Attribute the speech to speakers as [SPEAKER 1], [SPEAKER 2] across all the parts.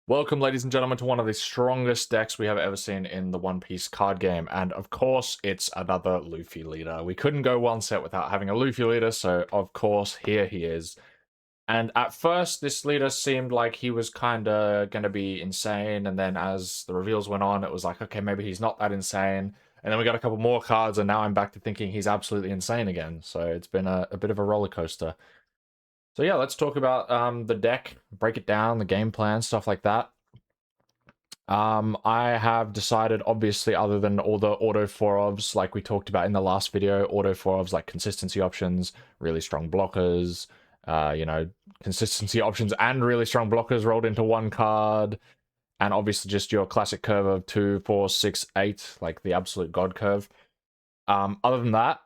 [SPEAKER 1] Welcome, ladies and gentlemen, to one of the strongest decks we have ever seen in the One Piece card game. And of course, it's another Luffy leader. We couldn't go one set without having a Luffy leader, so of course, here he is. And at first, this leader seemed like he was kind of going to be insane. And then as the reveals went on, it was like, okay, maybe he's not that insane. And then we got a couple more cards, and now I'm back to thinking he's absolutely insane again. So it's been a bit of a roller coaster. So yeah, let's talk about the deck, break it down, the game plan, stuff like that. I have decided, obviously, other than all the auto 4-ofs like we talked about in the last video, auto 4-ofs like consistency options, really strong blockers, consistency options and really strong blockers rolled into one card, and obviously just your classic curve of 2, 4, 6, 8, like the absolute god curve. Other than that,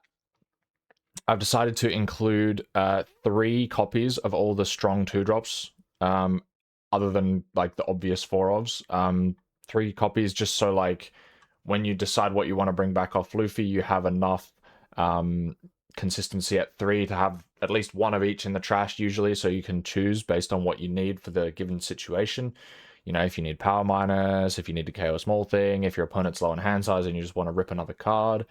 [SPEAKER 1] I've decided to include 3 copies of all the strong 2-drops. Other than like the obvious 4-ofs. 3 copies just so like when you decide what you want to bring back off Luffy, you have enough consistency at 3 to have at least one of each in the trash usually, so you can choose based on what you need for the given situation. You know, if you need power minus, if you need to KO a small thing, if your opponent's low on hand size and you just want to rip another card.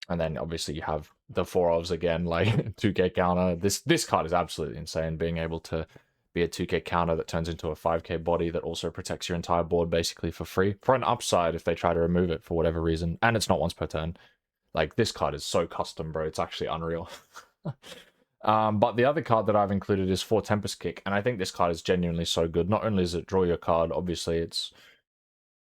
[SPEAKER 1] And then obviously you have the 4-ofs again, like 2k counter. This card is absolutely insane, being able to be a 2k counter that turns into a 5k body that also protects your entire board basically for free, for an upside if they try to remove it for whatever reason. And it's not once per turn. Like, this card is so custom, bro. It's actually unreal. But the other card that I've included is 4 Tempest Kick, and I think this card is genuinely so good. Not only does it draw your card, obviously it's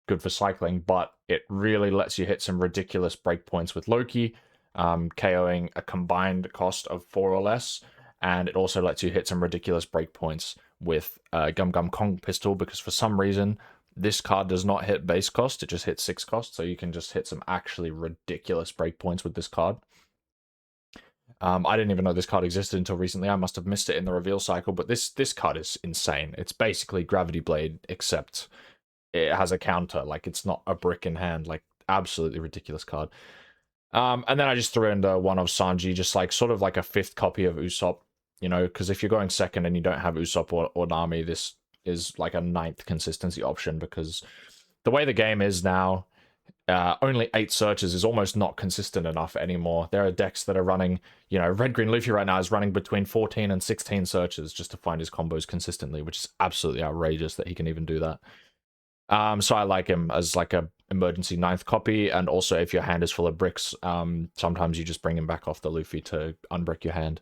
[SPEAKER 1] good for cycling, but it really lets you hit some ridiculous breakpoints with Loki, KOing a combined cost of 4 or less, and it also lets you hit some ridiculous breakpoints with Gum Gum Kong Pistol, because for some reason this card does not hit base cost, it just hits 6 cost, so you can just hit some actually ridiculous breakpoints with this card. I didn't even know this card existed until recently. I must have missed it in the reveal cycle, but this card is insane. It's basically Gravity Blade, except it has a counter. Like, it's not a brick in hand. Like, absolutely ridiculous card. And then I just threw in the one of Sanji, just like sort of like a 5th copy of Usopp, you know, because if you're going second and you don't have Usopp or Nami, this is like a 9th consistency option, because the way the game is now, only 8 searches is almost not consistent enough anymore. There are decks that are running, you know, Red Green Luffy right now is running between 14 and 16 searches just to find his combos consistently, which is absolutely outrageous that he can even do that. So I like him as like a emergency 9th copy, and also if your hand is full of bricks, sometimes you just bring him back off the Luffy to unbrick your hand.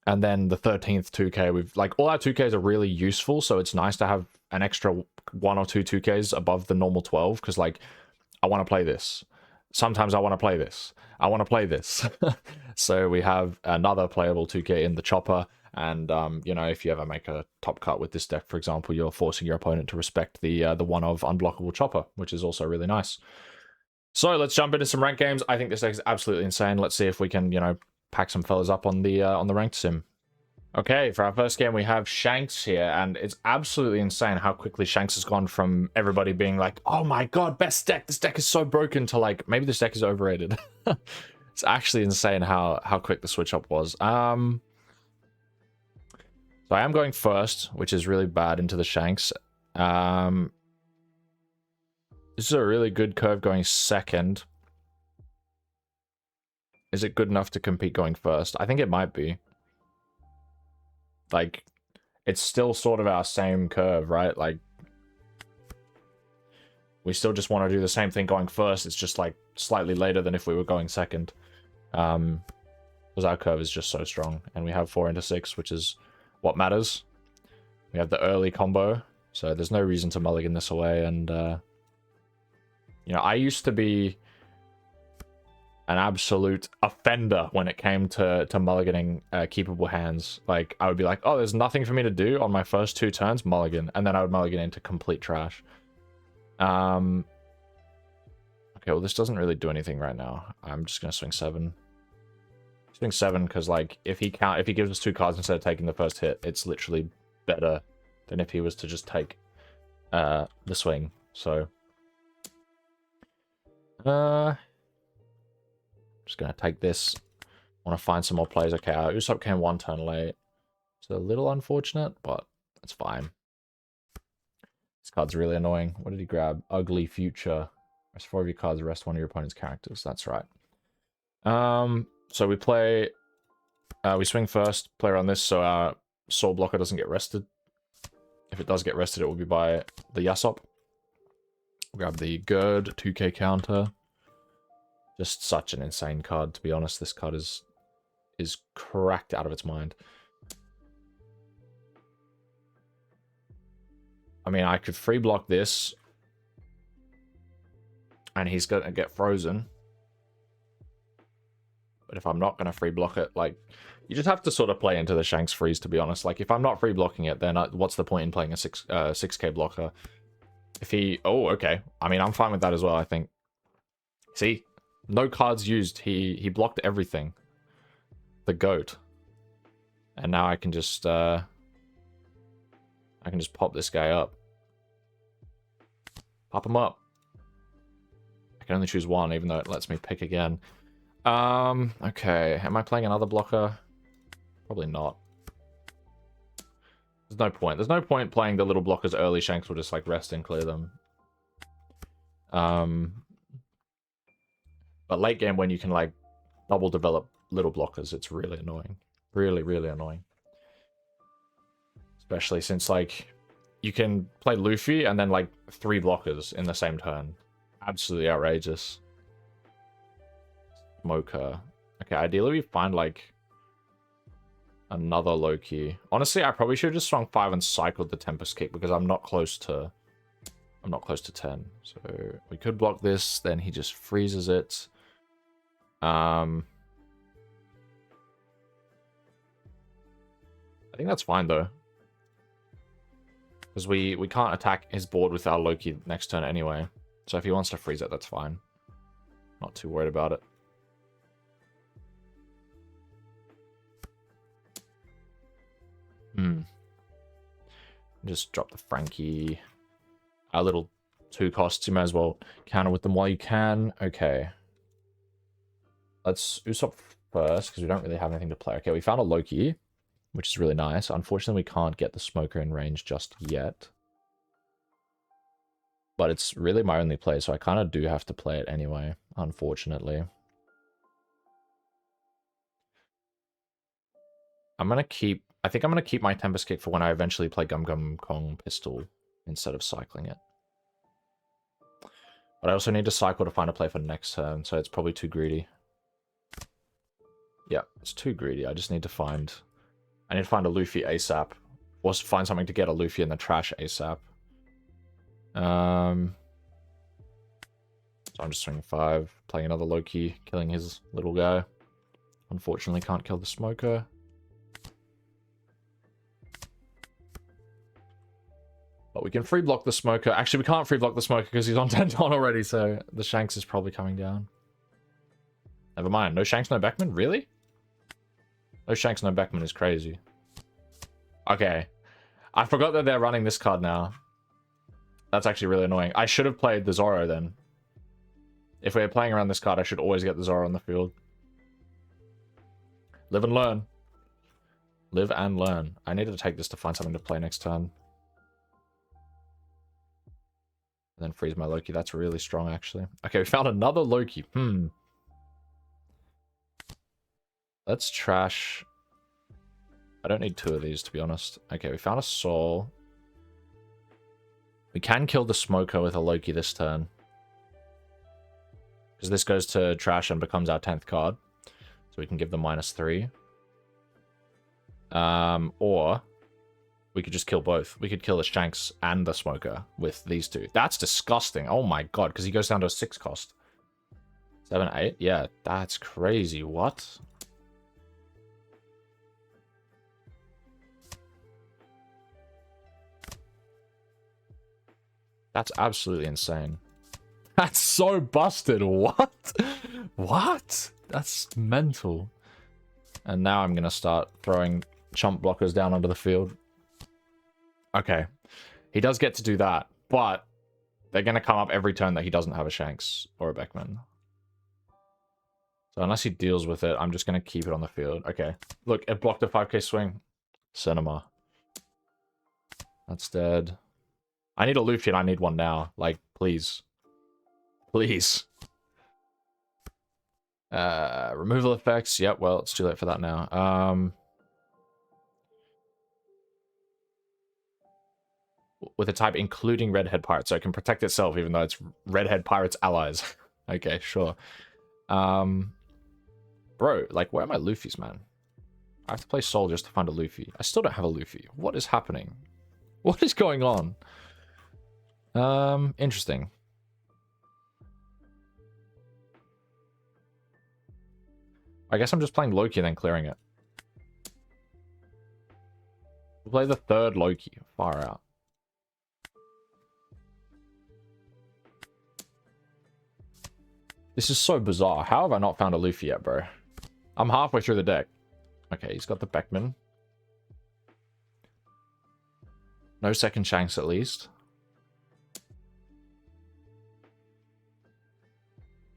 [SPEAKER 1] And then the 13th 2k, we've like all our 2ks are really useful, so it's nice to have an extra 1 or 2 2ks above the normal 12, because like I want to play this. Sometimes I want to play this. I want to play this. So we have another playable 2k in the chopper. And, you know, if you ever make a top cut with this deck, for example, you're forcing your opponent to respect the one of unblockable chopper, which is also really nice. So let's jump into some ranked games. I think this deck is absolutely insane. Let's see if we can, you know, pack some fellas up on the ranked sim. Okay, for our first game, we have Shanks here, and it's absolutely insane how quickly Shanks has gone from everybody being like, oh my god, best deck, this deck is so broken, to like, maybe this deck is overrated. It's actually insane how quick the switch up was. So I am going first, which is really bad, into the Shanks. This is a really good curve going second. Is it good enough to compete going first? I think it might be. Like, it's still sort of our same curve, right? Like, we still just want to do the same thing going first. It's just like slightly later than if we were going second. Because our curve is just so strong. And we have 4 into 6, which is what matters. We have the early combo, so there's no reason to mulligan this away. And, you know, I used to be an absolute offender when it came to mulliganing keepable hands. Like, I would be like, oh, there's nothing for me to do on my first 2 turns, mulligan. And then I would mulligan into complete trash. Okay, well, this doesn't really do anything right now. I'm just going to swing 7. Swing 7 because, like, if he gives us 2 cards instead of taking the first hit, it's literally better than if he was to just take the swing. So, just gonna take this. Want to find some more plays. Okay, Usopp came 1 turn late. It's a little unfortunate, but it's fine. This card's really annoying. What did he grab? Ugly Future. Rest 4 of your cards, rest 1 of your opponent's characters. That's right. So we play... we swing first, play around this so our Soul Blocker doesn't get rested. If it does get rested, it will be by the Yasop. Grab the Gird, 2k counter. Just such an insane card, to be honest. This card is cracked out of its mind. I mean, I could free block this, and he's going to get frozen. But if I'm not going to free block it, like, you just have to sort of play into the Shanks freeze, to be honest. Like, if I'm not free blocking it, then what's the point in playing a 6k blocker? If he... Oh, okay. I mean, I'm fine with that as well, I think. See? No cards used. He blocked everything. The GOAT. And now I can just pop this guy up. Pop him up. I can only choose one, even though it lets me pick again. Okay. Am I playing another blocker? Probably not. There's no point. There's no point playing the little blockers early. Shanks will just, like, rest and clear them. But late game, when you can, like, double develop little blockers, it's really annoying. Really, really annoying. Especially since, like, you can play Luffy and then, like, 3 blockers in the same turn. Absolutely outrageous. Smoker. Okay, ideally we find, like, another Loki. Honestly, I probably should have just swung 5 and cycled the Tempest Kick because I'm not close to 10. So we could block this, then he just freezes it. I think that's fine though. Because we can't attack his board with our Loki next turn anyway. So if he wants to freeze it, that's fine. Not too worried about it. Just drop the Frankie. Our little 2 costs, you may as well counter with them while you can. Okay. Let's Usopp first, because we don't really have anything to play. Okay, we found a Loki, which is really nice. Unfortunately, we can't get the Smoker in range just yet. But it's really my only play, so I kind of do have to play it anyway, unfortunately. I think I'm going to keep my Tempest Kick for when I eventually play Gum Gum Kong Pistol instead of cycling it. But I also need to cycle to find a play for next turn, so it's probably too greedy. Yeah, it's too greedy. I just need to find... I need to find a Luffy ASAP. Or find something to get a Luffy in the trash ASAP. So I'm just swinging 5, playing another Loki, killing his little guy. Unfortunately, can't kill the Smoker. But we can free block the Smoker. Actually, we can't free block the Smoker because he's on 10 ton already, so the Shanks is probably coming down. Never mind. No Shanks, no Beckman? Really? No Shanks, no Beckman is crazy. Okay. I forgot that they're running this card now. That's actually really annoying. I should have played the Zoro then. If we're playing around this card, I should always get the Zoro on the field. Live and learn. Live and learn. I needed to take this to find something to play next turn. And then freeze my Loki. That's really strong, actually. Okay, we found another Loki. Let's trash... I don't need 2 of these, to be honest. Okay, we found a Soul. We can kill the Smoker with a Loki this turn. Because this goes to trash and becomes our 10th card. So we can give them -3. Or... we could just kill both. We could kill the Shanks and the Smoker with these 2. That's disgusting. Oh my god, because he goes down to a 6 cost. 7, 8? Yeah, that's crazy. What? That's absolutely insane. That's so busted. What? What? That's mental. And now I'm going to start throwing chump blockers down onto the field. Okay. He does get to do that, but they're going to come up every turn that he doesn't have a Shanks or a Beckman. So unless he deals with it, I'm just going to keep it on the field. Okay. Look, it blocked a 5k swing. Cinema. That's dead. I need a Luffy and I need one now. Like, please. Please. Removal effects. Yep, well, it's too late for that now. With a type including Redhead Pirates, so it can protect itself even though it's Redhead Pirates allies. Okay, sure. Bro, like, where are my Luffys, man? I have to play Soul just to find a Luffy. I still don't have a Luffy. What is happening? What is going on? Interesting. I guess I'm just playing Loki and then clearing it. We'll play the third Loki. Far out. This is so bizarre. How have I not found a Luffy yet, bro? I'm halfway through the deck. Okay, he's got the Beckman. No second Shanks, at least.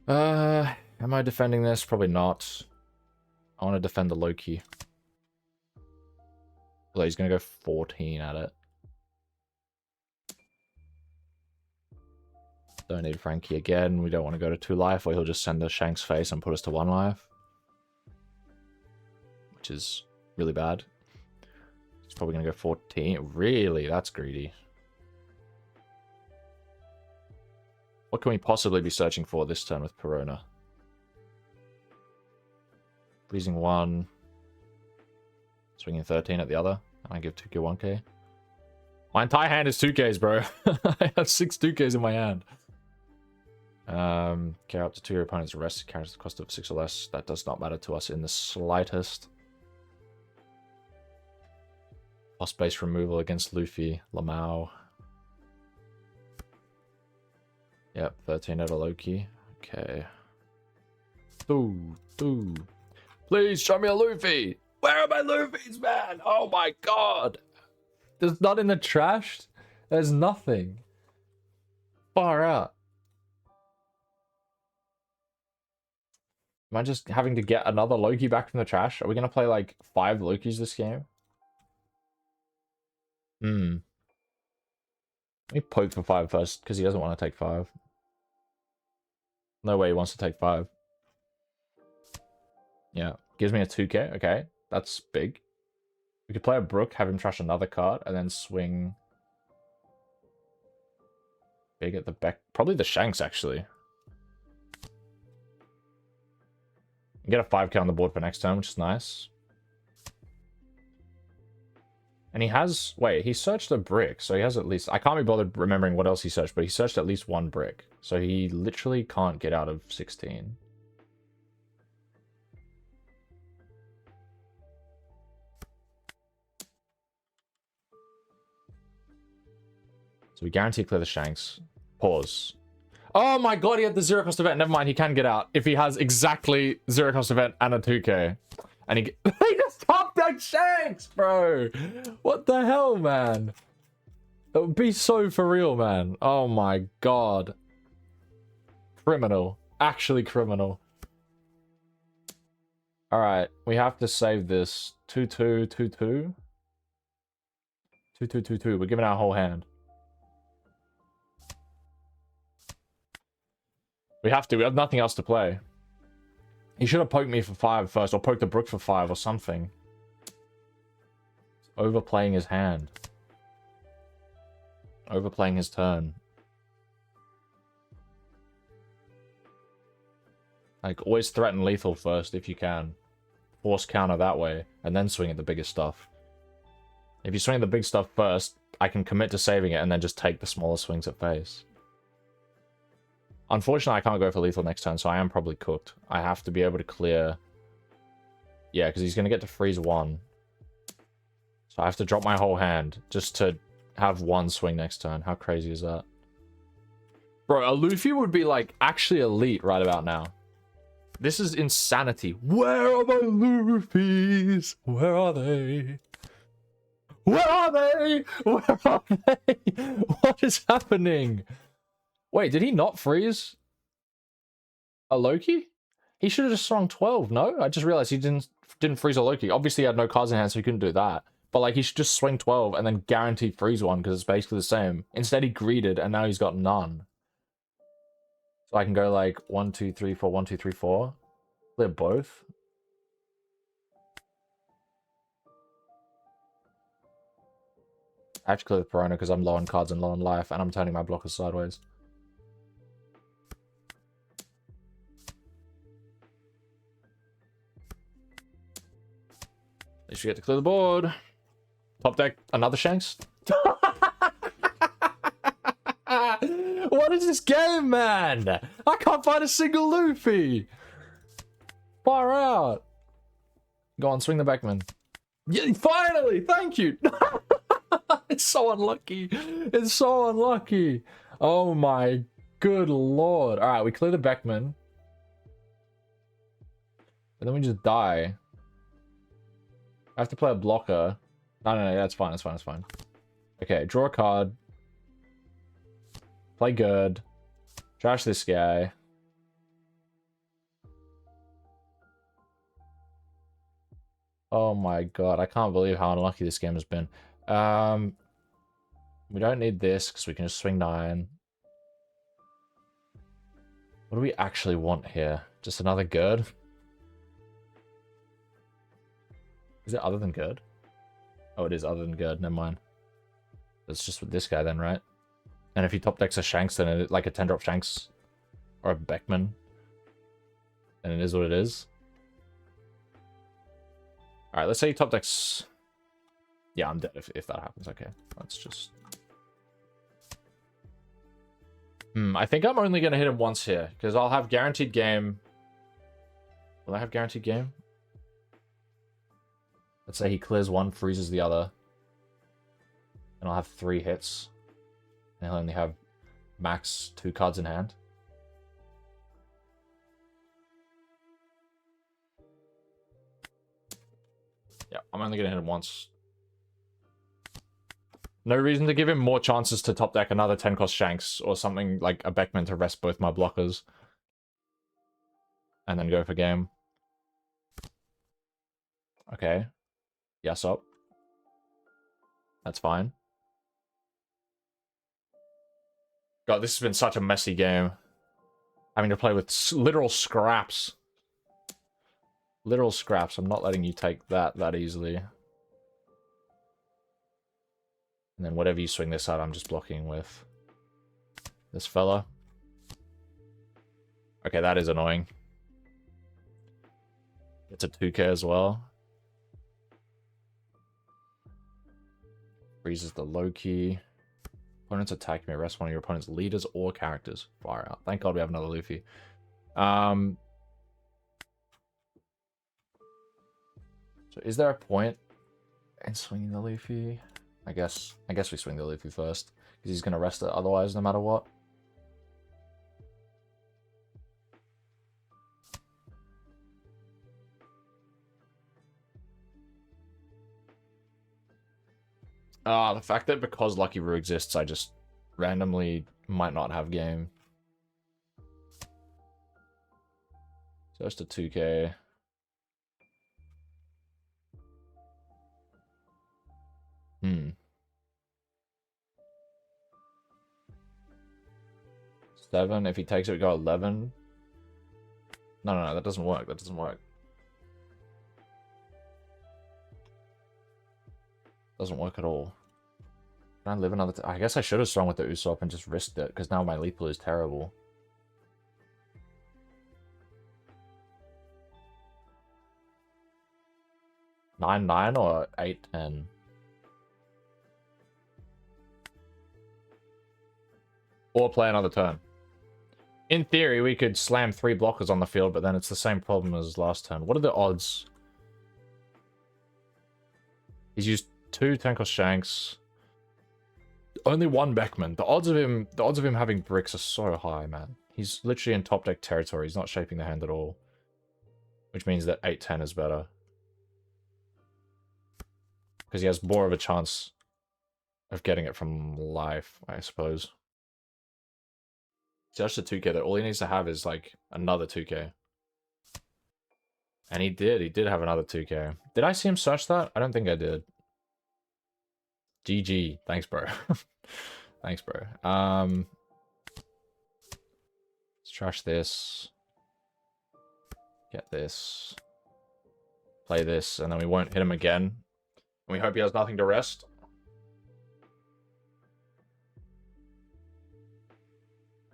[SPEAKER 1] Am I defending this? Probably not. I want to defend the Loki. Although he's going to go 14 at it. Don't need Frankie again. We don't want to go to 2 life, or he'll just send the Shanks face and put us to 1 life. Which is really bad. He's probably going to go 14. Really? That's greedy. What can we possibly be searching for this turn with Perona? Freezing 1. Swinging 13 at the other. And I give 2k 1k. My entire hand is 2ks, bro. I have 6 2ks in my hand. Care up to 2 your opponent's arrest carries the cost of 6 or less. That does not matter to us in the slightest. Cost-based removal against Luffy. Lamau. Yep, 13 at a Loki. Okay. Ooh. Please show me a Luffy! Where are my Luffys, man? Oh my god! There's not in the trash? There's nothing. Far out. Am I just having to get another Loki back from the trash? Are we going to play like 5 Lokis this game? Let me poke for 5 first, because he doesn't want to take 5. No way he wants to take 5. Yeah, gives me a 2k. Okay, that's big. We could play a Brook, have him trash another card, and then swing big at the back. Probably the Shanks, actually. Get a 5k on the board for next turn, which is nice. And he has... Wait, he searched a brick, so he has at least... I can't be bothered remembering what else he searched, but he searched at least 1 brick. So he literally can't get out of 16. So we guarantee clear the Shanks. Pause. Oh my god, he had the 0 cost event. Never mind, he can get out if he has exactly 0 cost event and a 2k. And he just topped that Shanks, bro. What the hell, man? That would be so for real, man. Oh my god. Criminal. Actually criminal. Alright, we have to save this. 2-2, 2-2. 2-2, 2-2. We're giving our whole hand. We have to. We have nothing else to play. He should have poked me for 5 first, or poked the Brook for 5 or something. Overplaying his hand. Overplaying his turn. Like, always threaten lethal first if you can. Force counter that way, and then swing at the biggest stuff. If you swing at the big stuff first, I can commit to saving it and then just take the smaller swings at face. Unfortunately, I can't go for lethal next turn, so I am probably cooked. I have to be able to clear... Yeah, because he's going to get to freeze 1. So I have to drop my whole hand just to have 1 swing next turn. How crazy is that? Bro, a Luffy would be, like, actually elite right about now. This is insanity. Where are my Luffys? Where are they? Where are they? Where are they? What is happening? Wait, did he not freeze a Loki? He should have just swung 12, no? I just realized he didn't freeze a Loki. Obviously, he had no cards in hand, so he couldn't do that. But like he should just swing 12 and then guarantee freeze one because it's basically the same. Instead he greeted and now he's got none. So I can go like 1, 2, 3, 4, 1, 2, 3, 4. Clear both. I have to clear the Piranha because I'm low on cards and low on life, and I'm turning my blockers sideways. At least we get to clear the board. Top deck, another Shanks. What is this game, man? I can't find a single Luffy. Far out. Go on, swing the backman. Yeah, finally, thank you. It's so unlucky. It's so unlucky. Oh my good lord. All right, we clear the backman. And then we just die. I have to play a blocker. No, that's fine, that's fine, that's fine. Okay, draw a card. Play good. Trash this guy. Oh my god, I can't believe how unlucky this game has been. We don't need this because we can just swing 9. What do we actually want here? Just another good? Is it other than good? Oh, it is other than good. Never mind. It's just with this guy then, right? And if he top decks a Shanks, then it, like a 10-drop Shanks or a Beckman, then it is what it is. All right, let's say he top decks. Yeah, I'm dead if that happens. Okay, let's just. I think I'm only gonna hit him once here because I'll have guaranteed game. Will I have guaranteed game? Let's say he clears one, freezes the other, and I'll have 3 hits. And he'll only have max 2 cards in hand. Yeah, I'm only gonna hit him once. No reason to give him more chances to top deck another 10-cost Shanks or something like a Beckman to rest both my blockers. And then go for game. Okay. Yes up. That's fine. God, this has been such a messy game. Having to play with literal scraps. Literal scraps. I'm not letting you take that easily. And then whatever you swing this out, I'm just blocking with this fella. Okay, that is annoying. It's a 2k as well. Freezes the low key. Opponents attack me. Arrest one of your opponent's leaders or characters. Fire out. Thank God we have another Luffy. So is there a point in swinging the Luffy? I guess we swing the Luffy first because he's gonna rest it otherwise, no matter what. The fact that because Lucky Roo exists, I just randomly might not have game. So it's a 2k. Seven. If he takes it, we go 11. No, that doesn't work. That doesn't work. Doesn't work at all. Can I live another? I guess I should have swung with the Usopp and just risked it because now my lethal is terrible. Nine or 8-10. Or play another turn. In theory, we could slam 3 blockers on the field, but then it's the same problem as last turn. What are the odds? He's used 2 10-cost Shanks. Only 1 Beckman. The odds of him having bricks are so high, man. He's literally in top deck territory. He's not shaping the hand at all. Which means that 8-10 is better. Because he has more of a chance of getting it from life, I suppose. Just a 2k that all he needs to have is like another 2k. And he did have another 2k. Did I see him search that? I don't think I did. GG. Thanks, bro. Thanks, bro. Let's trash this. Get this. Play this, and then we won't hit him again. And we hope he has nothing to rest.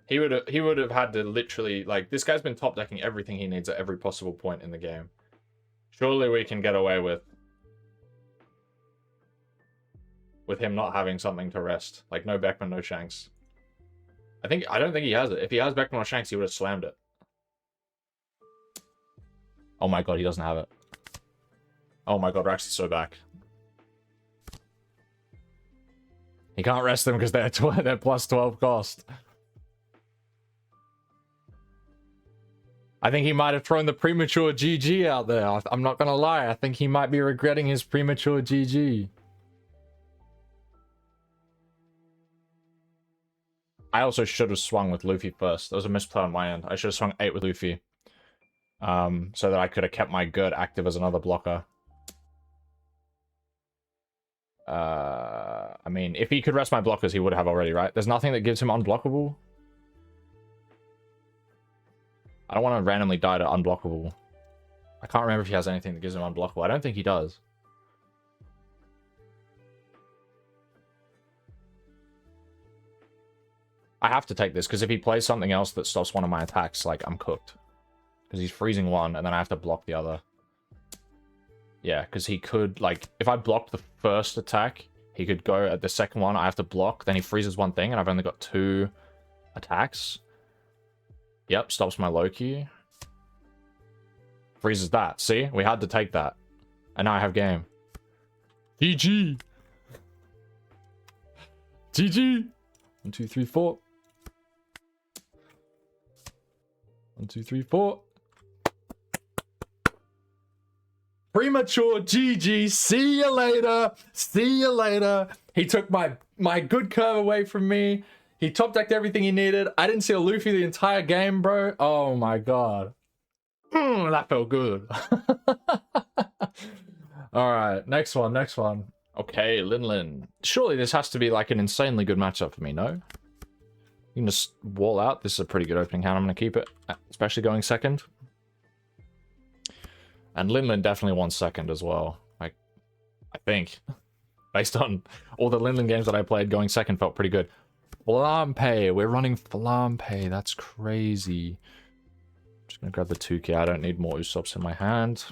[SPEAKER 1] He would have had to literally, like, this guy's been top decking everything he needs at every possible point in the game. Surely we can get away with him not having something to rest. Like, no Beckman, no Shanks. I don't think he has it. If he has Beckman or Shanks, he would have slammed it. Oh my god, he doesn't have it. Oh my god, we're actually so back. He can't rest them because they're plus 12 cost. I think he might have thrown the premature GG out there. I'm not gonna lie. I think he might be regretting his premature GG. I also should have swung with Luffy first. That was a misplay on my end. I should have swung 8 with Luffy. So that I could have kept my Gert active as another blocker. I mean, if he could rest my blockers, he would have already, right? There's nothing that gives him unblockable. I don't want to randomly die to unblockable. I can't remember if he has anything that gives him unblockable. I don't think he does. I have to take this, because if he plays something else that stops one of my attacks, like, I'm cooked. Because he's freezing one, and then I have to block the other. Yeah, because he could, like, if I blocked the first attack, he could go at the second one, I have to block, then he freezes one thing, and I've only got 2 attacks. Yep, stops my Loki. Freezes that. See? We had to take that. And now I have game. GG! GG! 1, 2, 3, 4. 1, 2, 3, 4. Premature GG. See you later. See you later. He took my good curve away from me. He top decked everything he needed. I didn't see a Luffy the entire game, bro. Oh my god. That felt good. Alright, next one, next one. Okay, Linlin. Surely this has to be like an insanely good matchup for me, no? You can just wall out. This is a pretty good opening hand. I'm going to keep it, especially going second. And Linlin definitely won second as well. Like, I think. Based on all the Linlin games that I played, going second felt pretty good. Flampe. We're running Flampe. That's crazy. Just going to grab the 2k. I don't need more Usops in my hand.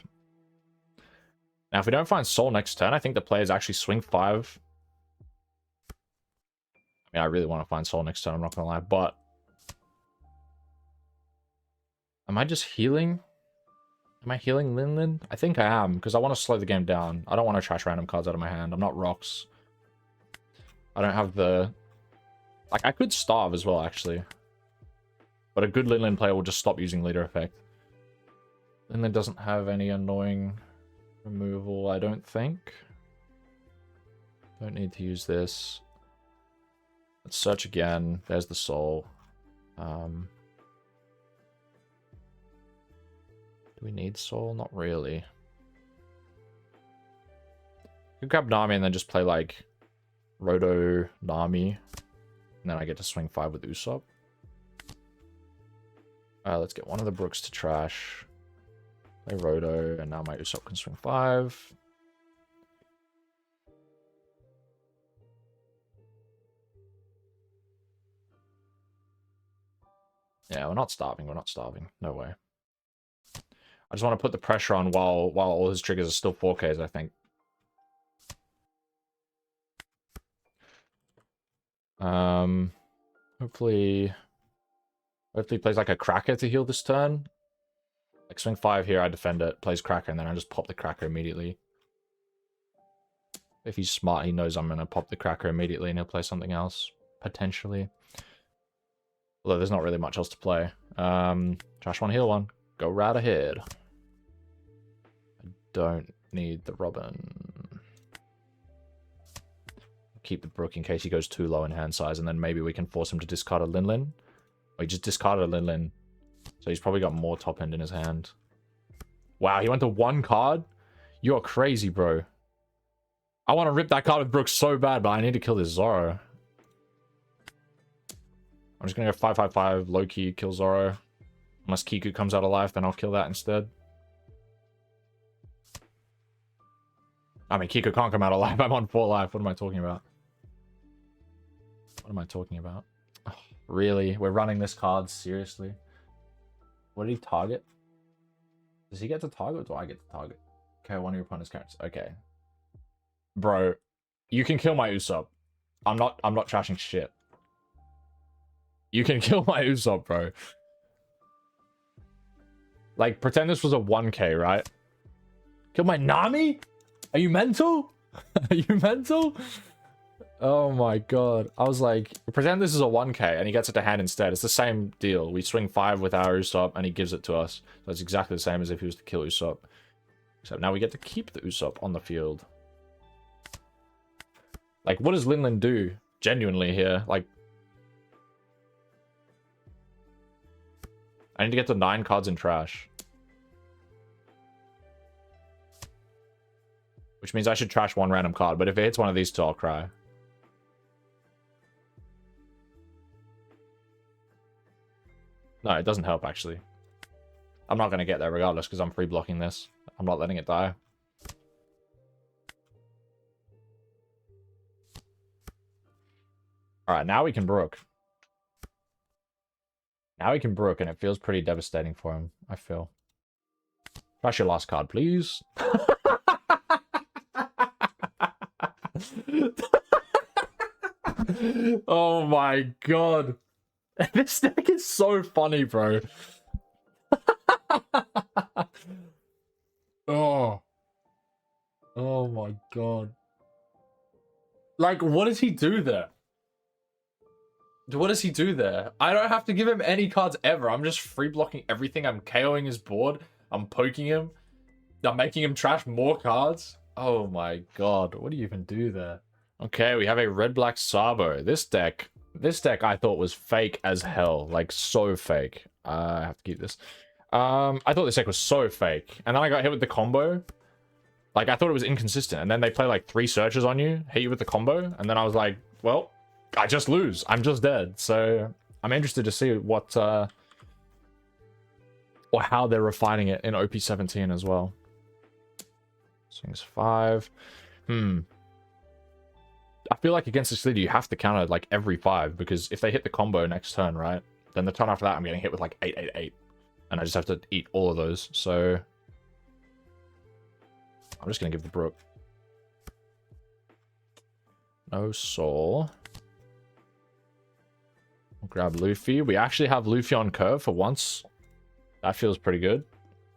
[SPEAKER 1] Now, if we don't find Soul next turn, I think the players actually swing 5. I mean, I really want to find Soul next turn, I'm not going to lie, but... Am I just healing? Am I healing Linlin? I think I am, because I want to slow the game down. I don't want to trash random cards out of my hand. I'm not Rocks. I don't have the... Like, I could starve as well, actually. But a good Linlin player will just stop using leader effect. Linlin doesn't have any annoying removal, I don't think. Don't need to use this. Let's search again. There's the soul. Do we need soul? Not really. You can grab Nami and then just play like Roto Nami. And then I get to swing 5 with Usopp. Let's get one of the Brooks to trash. Play Roto, and now my Usopp can swing 5. Yeah, we're not starving. We're not starving. No way. I just want to put the pressure on while all his triggers are still 4Ks, I think. Hopefully he plays like a Cracker to heal this turn. Like swing 5 here, I defend it, plays Cracker, and then I just pop the Cracker immediately. If he's smart, he knows I'm going to pop the Cracker immediately and he'll play something else, potentially. Although there's not really much else to play. Trash 1, heal 1. Go right ahead. I don't need the Robin. Keep the Brook in case he goes too low in hand size, and then maybe we can force him to discard a Linlin. Oh, he just discarded a Linlin. So he's probably got more top end in his hand. Wow, he went to 1 card? You're crazy, bro. I want to rip that card with Brooks so bad, but I need to kill this Zoro. I'm just going to go 5/5/5, low-key, kill Zoro. Unless Kiku comes out alive, then I'll kill that instead. I mean, Kiku can't come out alive. I'm on 4 life. What am I talking about? What am I talking about? Oh, really? We're running this card? Seriously? What did he target? Does he get to target or do I get to target? Okay, one of your opponent's characters. Okay. Bro, you can kill my Usopp. I'm not trashing shit. You can kill my Usopp, bro. Like, pretend this was a 1k, right? Kill my Nami? Are you mental? Are you mental? Oh my god. I was like, pretend this is a 1k and he gets it to hand instead. It's the same deal. We swing 5 with our Usopp and he gives it to us. So it's exactly the same as if he was to kill Usopp. Except now we get to keep the Usopp on the field. Like, what does Linlin do genuinely here? Like, I need to get to 9 cards in trash. Which means I should trash 1 random card, but if it hits one of these 2, I'll cry. No, it doesn't help, actually. I'm not going to get there regardless, because I'm free blocking this. I'm not letting it die. Alright, now we can Brook. Now he can Brook, and it feels pretty devastating for him, I feel. Trash your last card, please. Oh my god. This deck is so funny, bro. Oh. Oh my god. Like, what does he do there? What does he do there? I don't have to give him any cards ever. I'm just free blocking everything. I'm KOing his board. I'm poking him. I'm making him trash more cards. Oh my god. What do you even do there? Okay, we have a red-black Sabo. This deck I thought was fake as hell. Like, so fake. I have to keep this. I thought this deck was so fake. And then I got hit with the combo. Like, I thought it was inconsistent. And then they play like 3 searches on you, hit you with the combo. And then I was like, well, I just lose. I'm just dead. So I'm interested to see what, or how they're refining it in OP17 as well. Swings 5. I feel like against this leader, you have to counter like every 5, because if they hit the combo next turn, right? Then the turn after that, I'm getting hit with like 888. And I just have to eat all of those. So I'm just going to give the Brook. No Soul. We'll grab Luffy. We actually have Luffy on curve for once. That feels pretty good.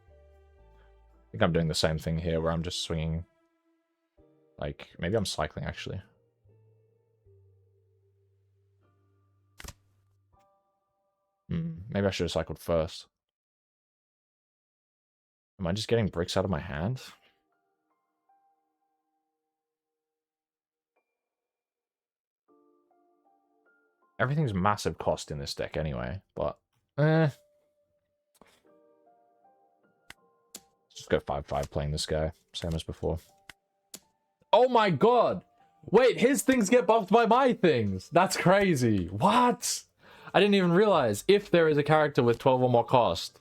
[SPEAKER 1] I think I'm doing the same thing here where I'm just swinging. Like, maybe I'm cycling actually. Maybe I should have cycled first. Am I just getting bricks out of my hand? Everything's massive cost in this deck anyway, but let's just go 5/5 playing this guy, same as before. Oh my god! Wait, his things get buffed by my things! That's crazy! What? I didn't even realize if there is a character with 12 or more cost.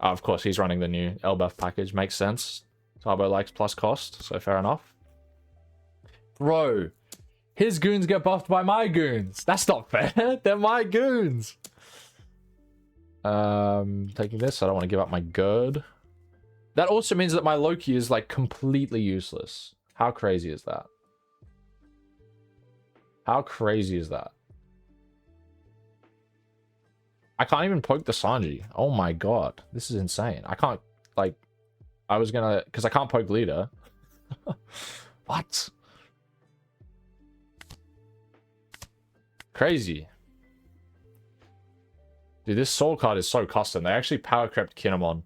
[SPEAKER 1] Of course, he's running the new Elbaf package. Makes sense. Sabo likes plus cost, so fair enough. Bro, his goons get buffed by my goons. That's not fair. They're my goons. Taking this. I don't want to give up my Gerd. That also means that my Loki is like completely useless. How crazy is that? How crazy is that? I can't even poke the Sanji. Oh my god. This is insane. I can't, like, I was gonna, because I can't poke leader. What? Crazy. Dude, this soul card is so custom. They actually power crept Kinemon.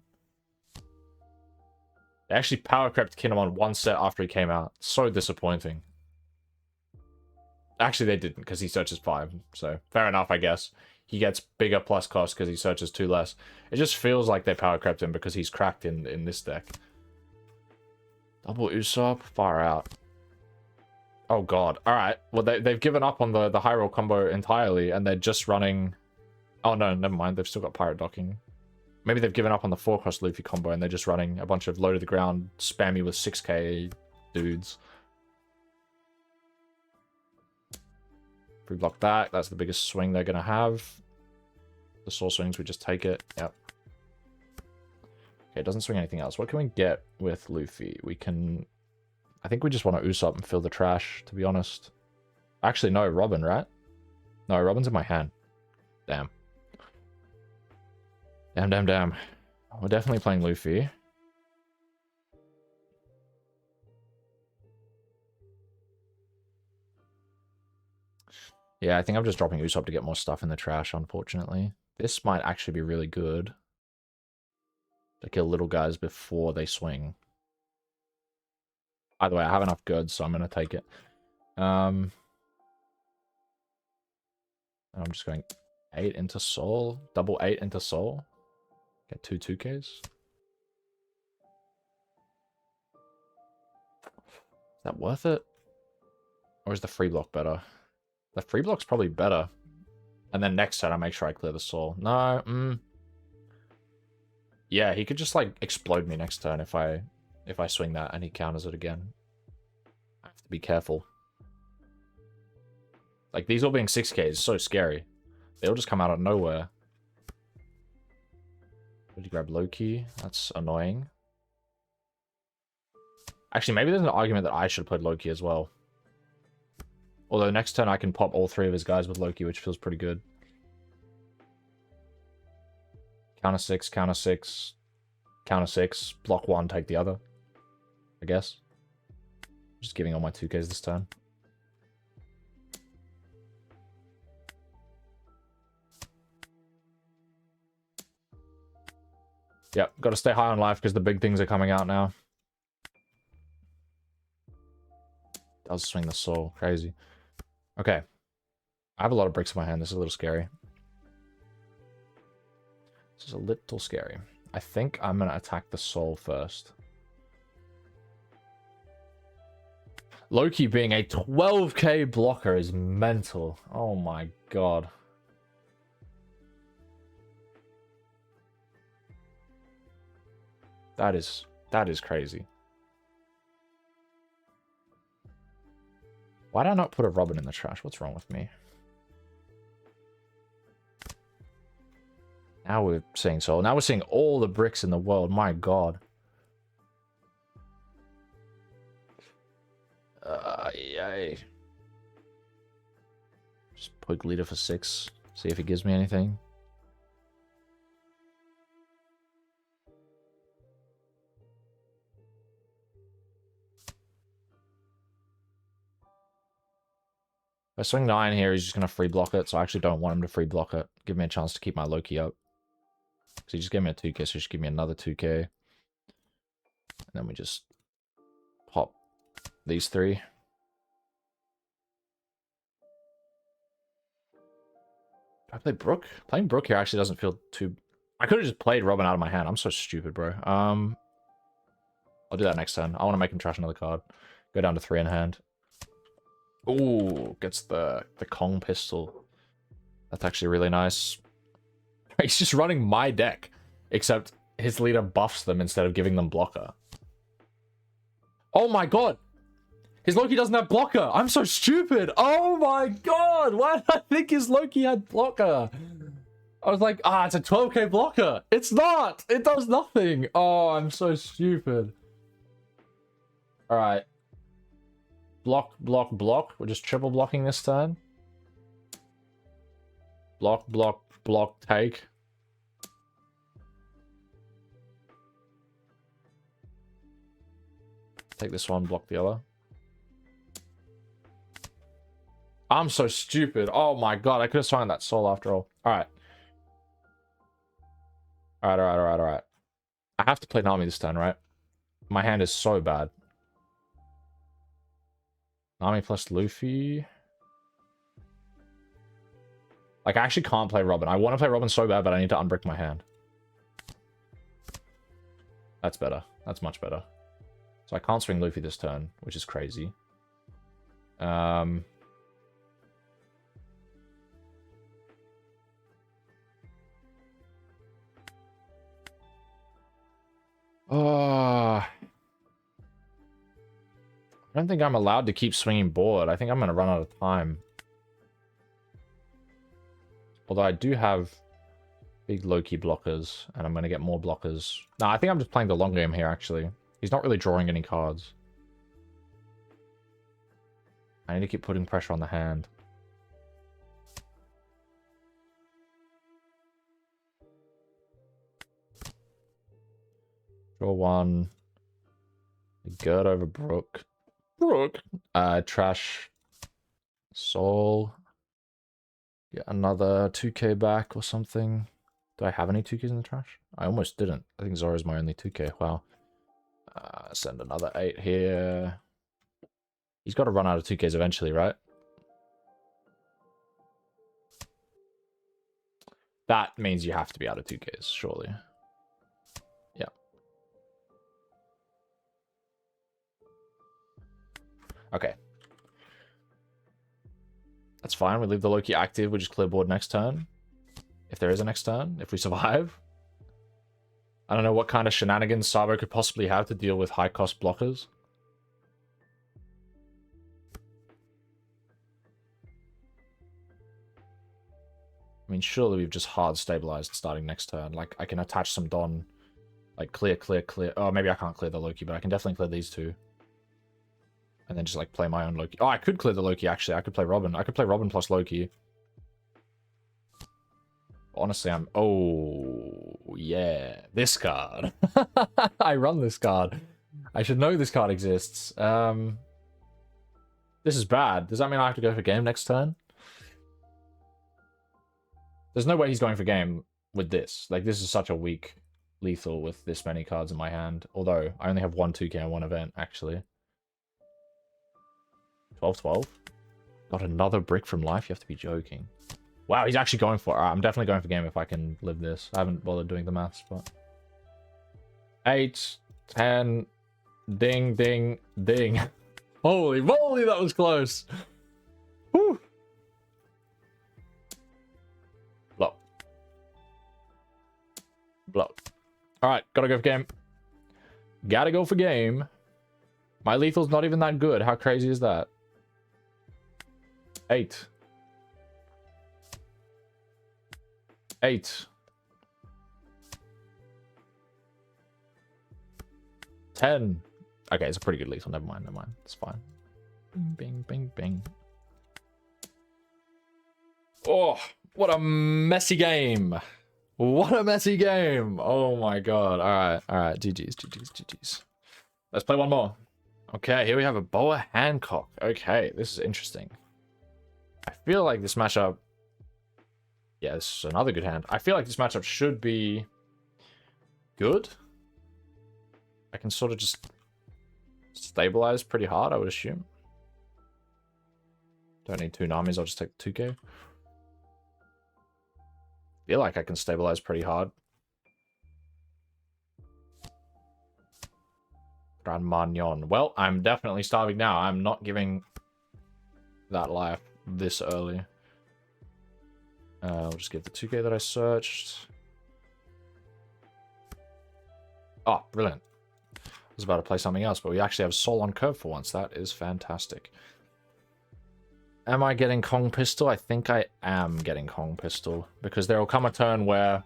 [SPEAKER 1] They actually power crept Kinemon 1 set after he came out. So disappointing. Actually, they didn't, because he searches 5. So, fair enough, I guess. He gets bigger plus cost because he searches 2 less. It just feels like they power crept him because he's cracked in this deck. Double Usopp, far out. Oh god. Alright. Well, they've given up on the high roll combo entirely, and they're just running... Oh no, never mind. They've still got pirate docking. Maybe they've given up on the 4-cross Luffy combo, and they're just running a bunch of low to the ground, spammy with 6k dudes. Free block that. That's the biggest swing they're going to have. The soul swings, we just take it. Yep. Okay, it doesn't swing anything else. What can we get with Luffy? We can... I think we just want to Usopp and fill the trash, to be honest. Actually, no, Robin, right? No, Robin's in my hand. Damn. Damn. We're definitely playing Luffy. Yeah, I think I'm just dropping Usopp to get more stuff in the trash, unfortunately. This might actually be really good. To kill little guys before they swing. Either way, I have enough goods, so I'm going to take it. I'm just going 8 into soul. Double 8 into soul. Get 2 2Ks. Is that worth it? Or is the free block better? The free block's probably better. And then next turn I make sure I clear the soul. No, yeah, he could just like explode me next turn if I swing that and he counters it again. I have to be careful. Like these all being 6k is so scary. They all just come out of nowhere. Did you grab Loki? That's annoying. Actually, maybe there's an argument that I should have played Loki as well. Although next turn I can pop all 3 of his guys with Loki, which feels pretty good. Counter 6, counter 6, counter 6, block 1, take the other. I guess. Just giving all my 2Ks this turn. Yep, got to stay high on life because the big things are coming out now. Does swing the soul. Crazy. Okay. I have a lot of bricks in my hand. This is a little scary. This is a little scary. I think I'm going to attack the soul first. Loki being a 12k blocker is mental. Oh my god. That is crazy. Why did I not put a Robin in the trash? What's wrong with me? Now we're seeing soul. Now we're seeing all the bricks in the world. My god. Yay. Just put leader for 6. See if he gives me anything. If I swing 9 here, he's just going to free block it, so I actually don't want him to free block it. Give me a chance to keep my Loki up. So he just gave me a 2k, so just give me another 2k. And then we just pop these 3. Do I play Brook? Playing Brook here actually doesn't feel too... I could have just played Robin out of my hand. I'm so stupid, bro. I'll do that next turn. I want to make him trash another card. Go down to 3 in hand. Ooh, gets the Kong pistol. That's actually really nice. He's just running my deck, except his leader buffs them instead of giving them blocker. Oh my god! His Loki doesn't have blocker! I'm so stupid! Oh my god! Why did I think his Loki had blocker? I was like, it's a 12k blocker! It's not! It does nothing! Oh, I'm so stupid. Alright. Block, block, block. We're just triple blocking this turn. Block, block, block, take. Take this one, block the other. I'm so stupid. Oh my god, I could have swung that soul after all. Alright. Alright. I have to play Nami this turn, right? My hand is so bad. Nami plus Luffy. Like, I actually can't play Robin. I want to play Robin so bad, but I need to unbrick my hand. That's better. That's much better. So I can't swing Luffy this turn, which is crazy. Um... Oh, I don't think I'm allowed to keep swinging board. I think I'm going to run out of time. Although I do have big low-key blockers, and I'm going to get more blockers. No, I think I'm just playing the long game here, actually. He's not really drawing any cards. I need to keep putting pressure on the hand. Draw one. Gerd over Brook. Trash. Soul. Get another 2k back or something. Do I have any 2ks in the trash? I almost didn't. I think Zora's my only 2k. Wow. Send another 8 here. He's got to run out of 2ks eventually, right? That means you have to be out of 2ks, surely. Yeah. Okay. That's fine. We leave the Loki active. We just clear board next turn. If there is a next turn. If we survive. I don't know what kind of shenanigans Sabo could possibly have to deal with high-cost blockers. I mean, surely we've just hard stabilized starting next turn. Like, I can attach some Don. Like, clear. Oh, maybe I can't clear the Loki, but I can definitely clear these two. And then just, like, play my own Loki. Oh, I could clear the Loki, actually. I could play Robin. I could play Robin plus Loki. Honestly, I'm... Oh, yeah. This card. I run this card. I should know this card exists. This is bad. Does that mean I have to go for game next turn? There's no way he's going for game with this. Like, this is such a weak lethal with this many cards in my hand. Although, I only have 1 2k and 1 event, actually. 12-12? Got another brick from life? You have to be joking. Wow, he's actually going for it. Right, I'm definitely going for game if I can live this. I haven't bothered doing the maths, but... 8, 10, ding, ding, ding. Holy moly, that was close. Whew. Blow. Alright, gotta go for game. Gotta go for game. My lethal's not even that good. How crazy is that? 8. 8. 10. Okay, it's a pretty good lethal. Never mind, It's fine. Bing, bing, bing, bing. Oh, what a messy game. What a messy game. Oh my god. Alright. GG's. Let's play one more. Okay, here we have a Boa Hancock. Okay, this is interesting. I feel like this matchup... Yeah, this is another good hand. I feel like this matchup should be good. I can sort of just stabilize pretty hard, I would assume. Don't need 2 Namis, I'll just take 2k. Feel like I can stabilize pretty hard. Grand Magnon. Well, I'm definitely starving now. I'm not giving that life this early. I'll just give the 2k that I searched. Oh, brilliant. I was about to play something else, but we actually have Soul on curve for once. That is fantastic. Am I getting Kong Pistol? I think I am getting Kong Pistol. Because there will come a turn where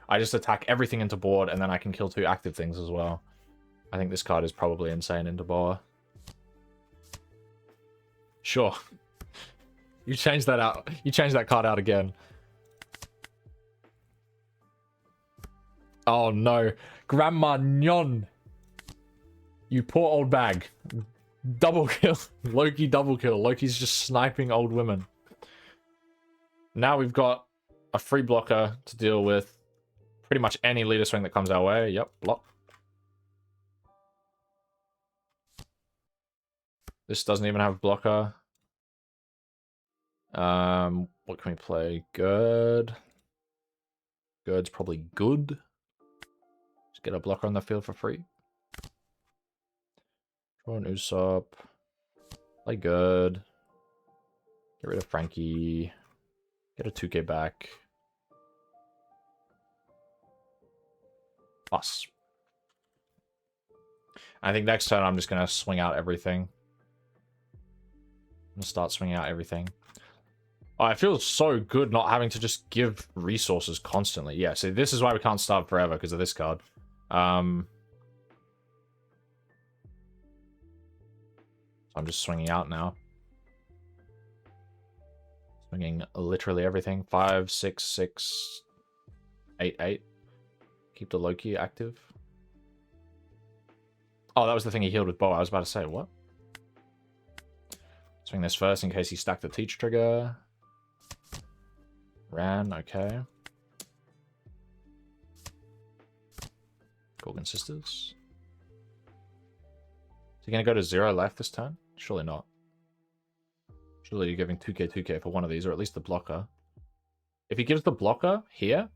[SPEAKER 1] I just attack everything into board and then I can kill 2 active things as well. I think this card is probably insane into Boa. Sure. You changed that out. You changed that card out again. Oh no. Grandma Nyon. You poor old bag. Double kill. Loki double kill. Loki's just sniping old women. Now we've got a free blocker to deal with pretty much any leader swing that comes our way. Yep, block. This doesn't even have a blocker. What can we play? Gerd. Gerd's probably good. Just get a blocker on the field for free. Draw an Usopp. Play Gerd. Get rid of Frankie. Get a 2k back. Us. I think next turn I'm just going to swing out everything. I'm going to start swinging out everything. Oh, it feels so good not having to just give resources constantly. Yeah, so this is why we can't starve forever, because of this card. I'm just swinging out now. Swinging literally everything. 5, 6, 6, 8, 8. Keep the Loki active. Oh, that was the thing he healed with Boa. I was about to say, what? Swing this first in case he stacked the Teach trigger. Ran, okay. Gorgon Sisters. Is he going to go to 0 life this turn? Surely not. Surely you're giving 2k, 2k for one of these, or at least the blocker. If he gives the blocker here,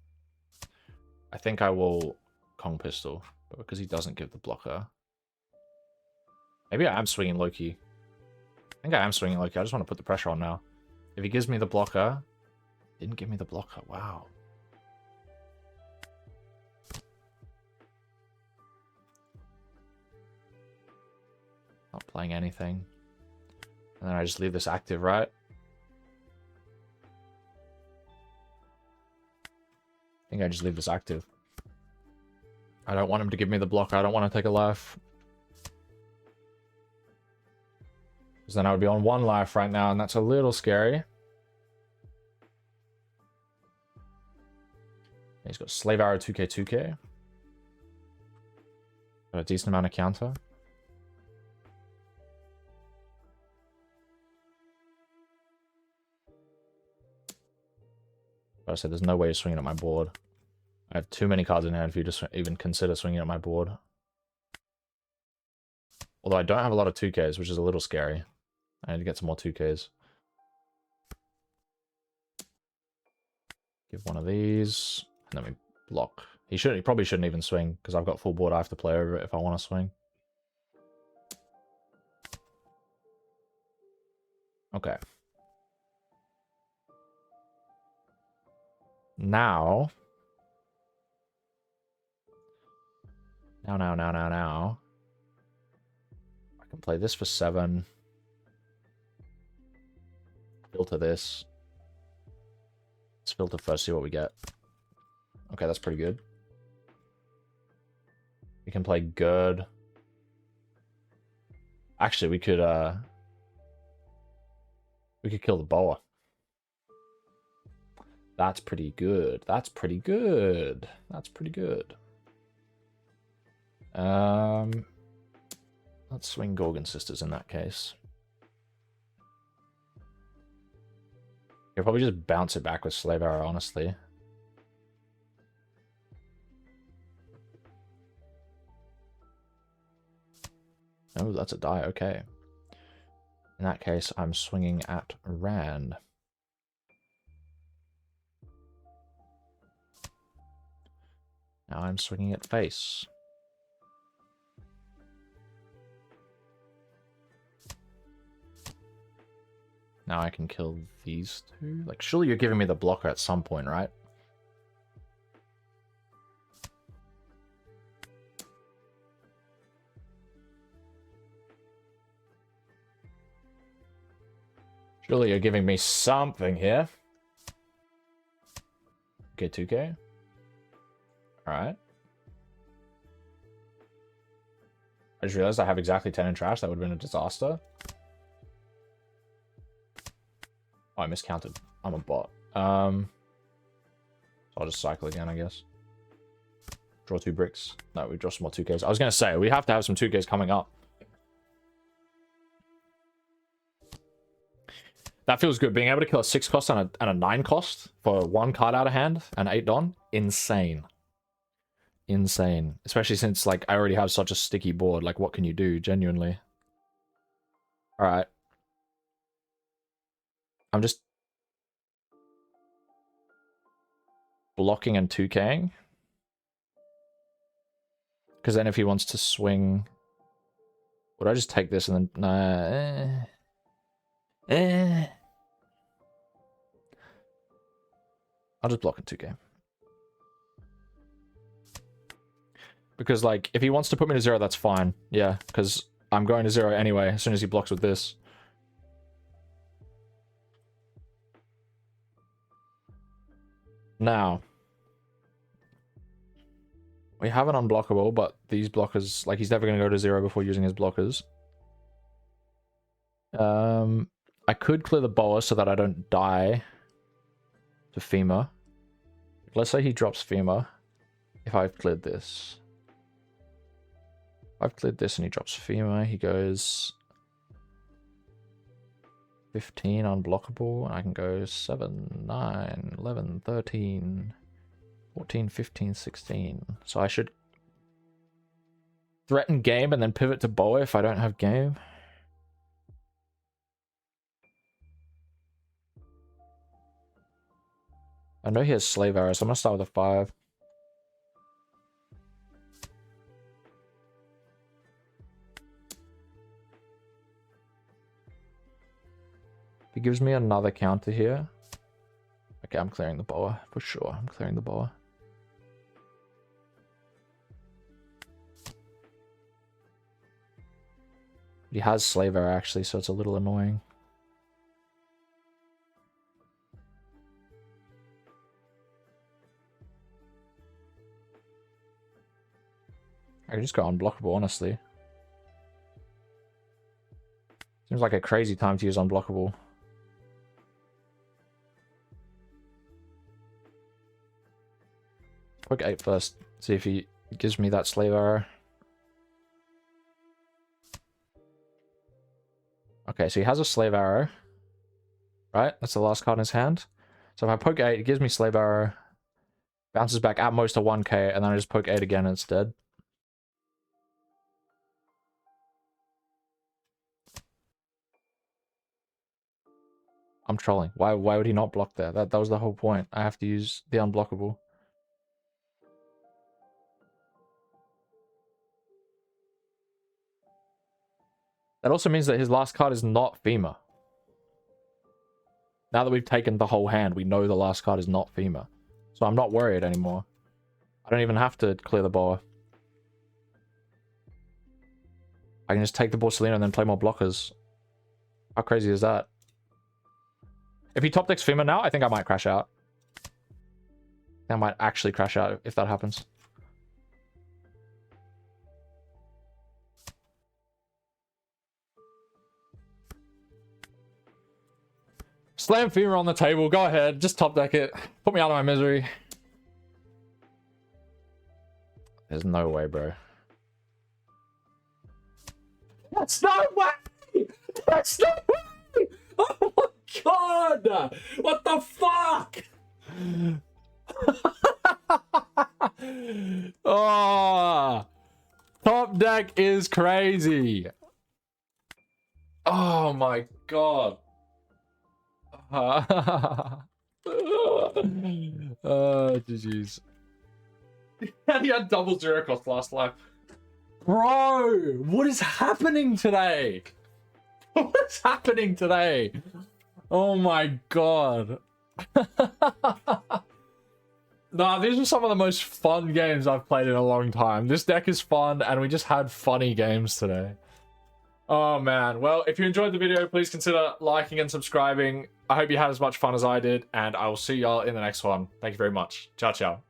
[SPEAKER 1] I think I will Kong Pistol. But because he doesn't give the blocker... Maybe I am swinging Loki. I think I am swinging Loki. I just want to put the pressure on now. If he gives me the blocker... Didn't give me the blocker. Wow. Not playing anything. And then I just leave this active, right? I think I just leave this active. I don't want him to give me the blocker. I don't want to take a life. Because then I would be on 1 life right now, and that's a little scary. He's got Slave Arrow 2k, 2k. Got a decent amount of counter. But I said there's no way you're swinging at my board. I have too many cards in hand for you to even consider swinging at my board. Although I don't have a lot of 2ks, which is a little scary. I need to get some more 2ks. Give one of these. And then we block. He probably shouldn't even swing, because I've got full board. I have to play over it if I want to swing. Okay. Now. Now. I can play this for 7. Filter this. Let's filter first, see what we get. Okay, that's pretty good. We can play good. Actually, we could kill the Boa. That's pretty good. That's pretty good. That's pretty good. Let's swing Gorgon Sisters in that case. You'll probably just bounce it back with Slave Arrow, honestly. Oh, that's a die, okay. In that case, I'm swinging at Rand. Now I'm swinging at Face. Now I can kill these two. Like, surely you're giving me the blocker at some point, right? Surely you're giving me something here. Okay, 2k. Alright. I just realized I have exactly 10 in trash. That would have been a disaster. Oh, I miscounted. I'm a bot. So I'll just cycle again, I guess. Draw 2 bricks. No, we draw some more 2Ks. I was going to say, we have to have some 2Ks coming up. That feels good. Being able to kill a 6 cost and a 9 cost for 1 card out of hand and 8 Don. Insane. Insane. Especially since, like, I already have such a sticky board. Like, what can you do, genuinely? Alright. I'm just blocking and 2K'ing. Because then if he wants to swing... Would I just take this and then... Nah, I'll just block in 2 game. Because, like, if he wants to put me to 0, that's fine. Yeah, because I'm going to 0 anyway, as soon as he blocks with this. Now, we have an unblockable, but these blockers, like, he's never going to go to 0 before using his blockers. I could clear the Boa so that I don't die to Femur. Let's say he drops Femur. If I've cleared this. If I've cleared this and he drops Femur, he goes 15 unblockable, and I can go 7, 9, 11, 13, 14, 15, 16. So I should threaten game and then pivot to Boa if I don't have game. I know he has Slave Arrow, so I'm going to start with a 5. He gives me another counter here. Okay, I'm clearing the Boa, for sure. I'm clearing the Boa. He has Slave Arrow, actually, so it's a little annoying. I could just go unblockable, honestly. Seems like a crazy time to use unblockable. Quick 8 first. See if he gives me that Slave Arrow. Okay, so he has a Slave Arrow. Right? That's the last card in his hand. So if I poke 8, it gives me Slave Arrow. Bounces back at most to 1k, and then I just poke 8 again and it's dead. I'm trolling. Why would he not block there? That was the whole point. I have to use the unblockable. That also means that his last card is not Femur. Now that we've taken the whole hand, we know the last card is not Femur. So I'm not worried anymore. I don't even have to clear the Boa. I can just take the Borsalino and then play more blockers. How crazy is that? If he top decks Femur now, I think I might crash out. I might actually crash out if that happens. Slam Femur on the table. Go ahead. Just top deck it. Put me out of my misery. There's no way, bro. That's no way! That's no way! Oh my god! What the fuck? Oh, top deck is crazy. Oh my god. GG's. And he had double zero cost last life. Bro, what is happening today? What is happening today? Oh my god. Nah, these are some of the most fun games I've played in a long time. This deck is fun, and we just had funny games today. Oh man, well, if you enjoyed the video, please consider liking and subscribing. I hope you had as much fun as I did, and I will see y'all in the next one. Thank you very much. Ciao, ciao.